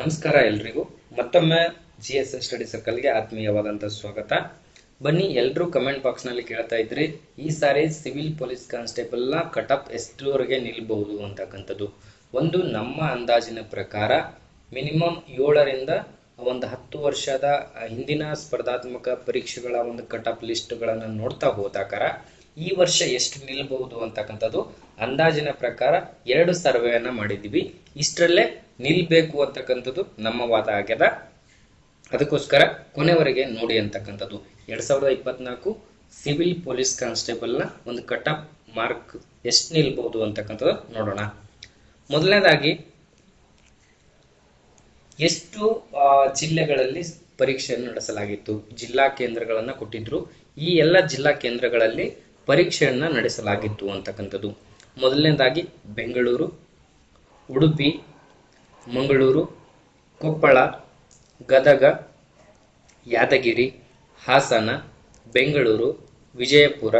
ನಮಸ್ಕಾರ ಎಲ್ರಿಗೂ ಮತ್ತೊಮ್ಮೆ ಜಿಎಸ್ಎಸ್ ಸ್ಟಡಿ ಸರ್ಕಲ್ಗೆ ಆತ್ಮೀಯವಾದಂಥ ಸ್ವಾಗತ. ಬನ್ನಿ, ಎಲ್ಲರೂ ಕಮೆಂಟ್ ಬಾಕ್ಸ್ನಲ್ಲಿ ಕೇಳ್ತಾ ಇದ್ರಿ ಈ ಸಾರಿ ಸಿವಿಲ್ ಪೊಲೀಸ್ ಕಾನ್ಸ್ಟೇಬಲ್ನ ಕಟಪ್ ಎಷ್ಟರವರೆಗೆ ನಿಲ್ಬಹುದು ಅಂತಕ್ಕಂಥದ್ದು. ಒಂದು ನಮ್ಮ ಅಂದಾಜಿನ ಪ್ರಕಾರ ಮಿನಿಮಮ್ 7ರಿಂದ ಒಂದು 10 ವರ್ಷದ ಹಿಂದಿನ ಸ್ಪರ್ಧಾತ್ಮಕ ಪರೀಕ್ಷೆಗಳ ಒಂದು ಕಟಪ್ ಲಿಸ್ಟ್ಗಳನ್ನು ನೋಡ್ತಾ ಹೋದಾಕಾರ ಈ ವರ್ಷ ಎಷ್ಟು ನಿಲ್ಬಹುದು ಅಂತಕ್ಕಂಥದ್ದು ಅಂದಾಜಿನ ಪ್ರಕಾರ 2 ಸರ್ವೆಯನ್ನ ಮಾಡಿದ್ವಿ. ಇಷ್ಟರಲ್ಲೇ ನಿಲ್ಬೇಕು ಅಂತಕ್ಕಂಥದ್ದು ನಮ್ಮ ವಾದ ಆಗ್ಯದ. ಅದಕ್ಕೋಸ್ಕರ ಕೊನೆವರೆಗೆ ನೋಡಿ ಅಂತಕ್ಕಂಥದ್ದು. 2024 ಸಿವಿಲ್ ಪೊಲೀಸ್ ಕಾನ್ಸ್ಟೇಬಲ್ನ ಒಂದು ಕಟಪ್ ಮಾರ್ಕ್ ಎಷ್ಟು ನಿಲ್ಬಹುದು ಅಂತಕ್ಕಂಥದ್ದು ನೋಡೋಣ. ಮೊದಲನೇದಾಗಿ ಎಷ್ಟು ಜಿಲ್ಲೆಗಳಲ್ಲಿ ಪರೀಕ್ಷೆಯನ್ನು ನಡೆಸಲಾಗಿತ್ತು, ಜಿಲ್ಲಾ ಕೇಂದ್ರಗಳನ್ನು ಕೊಟ್ಟಿದ್ರು. ಈ ಎಲ್ಲ ಜಿಲ್ಲಾ ಕೇಂದ್ರಗಳಲ್ಲಿ ಪರೀಕ್ಷೆಯನ್ನ ನಡೆಸಲಾಗಿತ್ತು ಅಂತಕ್ಕಂಥದ್ದು. ಮೊದಲನೇದಾಗಿ ಬೆಂಗಳೂರು, ಉಡುಪಿ, ಮಂಗಳೂರು, ಕೊಪ್ಪಳ, ಗದಗ, ಯಾದಗಿರಿ, ಹಾಸನ, ಬೆಂಗಳೂರು, ವಿಜಯಪುರ,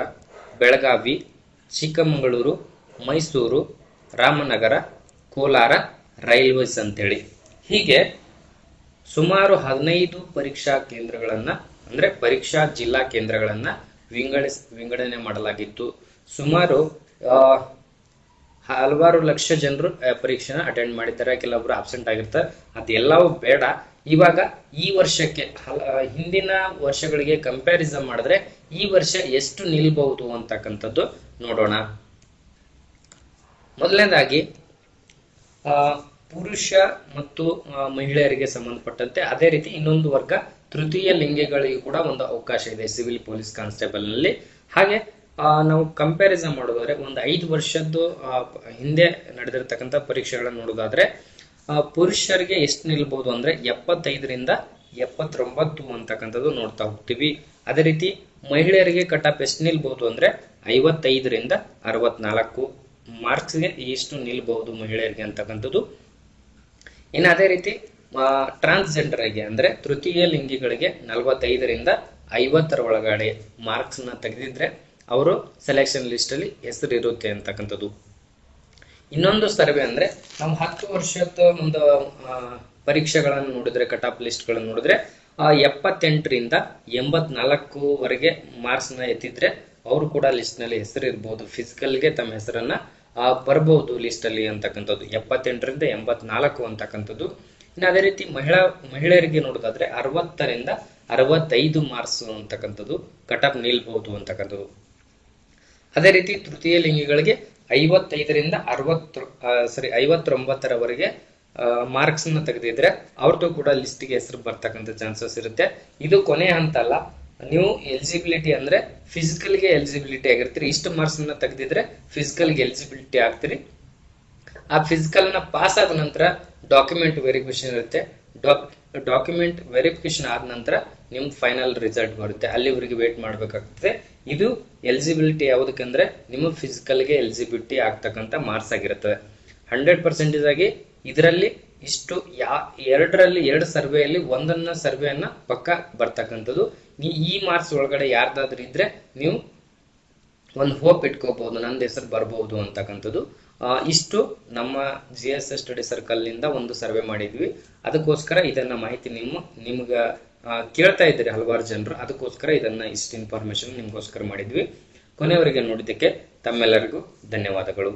ಬೆಳಗಾವಿ, ಚಿಕ್ಕಮಗಳೂರು, ಮೈಸೂರು, ರಾಮನಗರ, ಕೋಲಾರ, ರೈಲ್ವೇಸ್ ಅಂತೇಳಿ ಹೀಗೆ ಸುಮಾರು 15 ಪರೀಕ್ಷಾ ಕೇಂದ್ರಗಳನ್ನ ಅಂದ್ರೆ ಪರೀಕ್ಷಾ ಜಿಲ್ಲಾ ಕೇಂದ್ರಗಳನ್ನ ವಿಂಗಡಣೆ ಮಾಡಲಾಗಿತ್ತು. ಸುಮಾರು ಹಲವಾರು ಲಕ್ಷ ಜನರು ಪರೀಕ್ಷೆನ ಅಟೆಂಡ್ ಮಾಡಿದ್ದಾರೆ, ಕೆಲವೊಬ್ರು ಆಬ್ಸೆಂಟ್ ಆಗಿರ್ತಾರೆ. ಅದೆಲ್ಲವೂ ಬೇಡ. ಇವಾಗ ಈ ವರ್ಷಕ್ಕೆ ಹಿಂದಿನ ವರ್ಷಗಳಿಗೆ ಕಂಪ್ಯಾರಿಸನ್ ಮಾಡಿದ್ರೆ ಈ ವರ್ಷ ಎಷ್ಟು ನಿಲ್ಬಹುದು ಅಂತಕ್ಕಂಥದ್ದು ನೋಡೋಣ. ಮೊದಲನೇದಾಗಿ ಪುರುಷ ಮತ್ತು ಮಹಿಳೆಯರಿಗೆ ಸಂಬಂಧಪಟ್ಟಂತೆ, ಅದೇ ರೀತಿ ಇನ್ನೊಂದು ವರ್ಗ ತೃತೀಯ ಲಿಂಗಿಗಳಿಗೂ ಕೂಡ ಒಂದು ಅವಕಾಶ ಇದೆ ಸಿವಿಲ್ ಪೊಲೀಸ್ ಕಾನ್ಸ್ಟೇಬಲ್ ನಲ್ಲಿ. ಹಾಗೆ ನಾವು ಕಂಪ್ಯಾರಿಸನ್ ಮಾಡೋದಾದ್ರೆ ಒಂದು 5 ವರ್ಷದ್ದು ಹಿಂದೆ ನಡೆದಿರ್ತಕ್ಕಂಥ ಪರೀಕ್ಷೆಗಳನ್ನು ನೋಡೋದಾದ್ರೆ ಪುರುಷರಿಗೆ ಎಷ್ಟು ನಿಲ್ಬಹುದು ಅಂದ್ರೆ 75ರಿಂದ 79 ಅಂತಕ್ಕಂಥದ್ದು ನೋಡ್ತಾ ಹೋಗ್ತೀವಿ. ಅದೇ ರೀತಿ ಮಹಿಳೆಯರಿಗೆ ಕಟಪ್ ಎಷ್ಟು ನಿಲ್ಬಹುದು ಅಂದ್ರೆ 55ರಿಂದ 64 ಮಾರ್ಕ್ಸ್ಗೆ ಎಷ್ಟು ನಿಲ್ಬಹುದು ಮಹಿಳೆಯರಿಗೆ ಅಂತಕ್ಕಂಥದ್ದು. ಇನ್ನು ಅದೇ ರೀತಿ ಟ್ರಾನ್ಸ್ಜೆಂಡರ್ಗೆ ಅಂದ್ರೆ ತೃತೀಯ ಲಿಂಗಿಗಳಿಗೆ 45ರಿಂದ 50 ಒಳಗಡೆ ಮಾರ್ಕ್ಸ್ ನ ತೆಗೆದಿದ್ರೆ ಅವರು ಸೆಲೆಕ್ಷನ್ ಲಿಸ್ಟ್ ಅಲ್ಲಿ ಹೆಸರು ಇರುತ್ತೆ ಅಂತಕ್ಕಂಥದ್ದು. ಇನ್ನೊಂದು ಸರ್ವೆ ಅಂದ್ರೆ ನಾವು 10 ವರ್ಷದ ಒಂದು ಪರೀಕ್ಷೆಗಳನ್ನು ನೋಡಿದ್ರೆ, ಕಟಾಪ್ ಲಿಸ್ಟ್ ಗಳನ್ನು ನೋಡಿದ್ರೆ 78ರಿಂದ 84ವರೆಗೆ ಮಾರ್ಕ್ಸ್ ನ ಎತ್ತಿದ್ರೆ ಅವರು ಕೂಡ ಲಿಸ್ಟ್ ನಲ್ಲಿ ಹೆಸರು ಇರಬಹುದು, ಫಿಸಿಕಲ್ಗೆ ತಮ್ಮ ಹೆಸರನ್ನ ಬರಬಹುದು ಲಿಸ್ಟ್ ಅಲ್ಲಿ ಅಂತಕ್ಕಂಥದ್ದು. 78ರಿಂದ 84 ಅಂತಕ್ಕಂಥದ್ದು. ಇನ್ನು ಅದೇ ರೀತಿ ಮಹಿಳೆಯರಿಗೆ ನೋಡೋದಾದ್ರೆ 60ರಿಂದ 65 ಮಾರ್ಕ್ಸ್ ಅಂತಕ್ಕಂಥದ್ದು ಕಟಪ್ ನಿಲ್ಬಹುದು ಅಂತಕ್ಕಂಥದ್ದು. ಅದೇ ರೀತಿ ತೃತೀಯ ಲಿಂಗಿಗಳಿಗೆ 55ರಿಂದ 59ರವರೆಗೆ ಮಾರ್ಕ್ಸ್ ನ ತೆಗೆದಿದ್ರೆ ಅವ್ರದ್ದು ಕೂಡ ಲಿಸ್ಟ್ ಗೆ ಹೆಸರು ಬರ್ತಕ್ಕಂಥ ಚಾನ್ಸಸ್ ಇರುತ್ತೆ. ಇದು ಕೊನೆ ಹಂತ ಅಲ್ಲ. ನೀವು ಎಲಿಜಿಬಿಲಿಟಿ ಅಂದ್ರೆ ಫಿಸಿಕಲ್ ಗೆ ಎಲಿಜಿಬಿಲಿಟಿ ಆಗಿರ್ತೀರಿ. ಇಷ್ಟು ಮಾರ್ಕ್ಸ್ ನ ತೆಗೆದಿದ್ರೆ ಫಿಸಿಕಲ್ ಗೆ ಎಲಿಜಿಬಿಲಿಟಿ ಆಗ್ತೀರಿ. ಆ ಫಿಸಿಕಲ್ ನ ಪಾಸ್ ಆದ ನಂತರ ಡಾಕ್ಯುಮೆಂಟ್ ವೆರಿಫಿಕೇಶನ್ ಇರುತ್ತೆ. ಡಾಕ್ಯುಮೆಂಟ್ ವೆರಿಫಿಕೇಶನ್ ಆದ ನಂತರ ನಿಮ್ ಫೈನಲ್ ರಿಸಲ್ಟ್ ಬರುತ್ತೆ. ಅಲ್ಲಿವರೆಗೆ ವೇಟ್ ಮಾಡ್ಬೇಕಾಗ್ತದೆ. ಇದು ಎಲಿಜಿಬಿಲಿಟಿ ಯಾವುದಕ್ಕಂದ್ರೆ ನಿಮ್ಮ ಫಿಸಿಕಲ್ ಗೆ ಎಲಿಜಿಬಿಲಿಟಿ ಆಗ್ತಕ್ಕಂಥ ಮಾರ್ಕ್ಸ್ ಆಗಿರುತ್ತದೆ. 100% ಆಗಿ ಇದರಲ್ಲಿ ಇಷ್ಟು 2 ಸರ್ವೆಯಲ್ಲಿ ಒಂದನ್ನ ಸರ್ವೆಯನ್ನ ಪಕ್ಕ ಬರ್ತಕ್ಕಂಥದ್ದು. ಈ ಮಾರ್ಕ್ಸ್ ಒಳಗಡೆ ಯಾರ್ದಾದ್ರೂ ಇದ್ರೆ ನೀವು ಒಂದು ಹೋಪ್ ಇಟ್ಕೋಬಹುದು, ನಂದು ಹೆಸರು ಬರಬಹುದು ಅಂತಕ್ಕಂಥದ್ದು. ಇಷ್ಟು ನಮ್ಮ ಜಿಎಸ್ಎಸ್ ಸ್ಟಡಿ ಸರ್ಕಲ್ ನಿಂದ ಒಂದು ಸರ್ವೆ ಮಾಡಿದ್ವಿ. ಅದಕ್ಕೋಸ್ಕರ ಇದನ್ನ ಮಾಹಿತಿ ನಿಮ್ಗ ಕೇಳ್ತಾ ಇದ್ದೀರಿ ಹಲವಾರು ಜನರು, ಅದಕ್ಕೋಸ್ಕರ ಇದನ್ನ ಇಷ್ಟು ಇನ್ಫಾರ್ಮೇಶನ್ ನಿಮ್ಗೋಸ್ಕರ ಮಾಡಿದ್ವಿ. ಕೊನೆಯವರೆಗೆ ನೋಡಿದ್ದಕ್ಕೆ ತಮ್ಮೆಲ್ಲರಿಗೂ ಧನ್ಯವಾದಗಳು.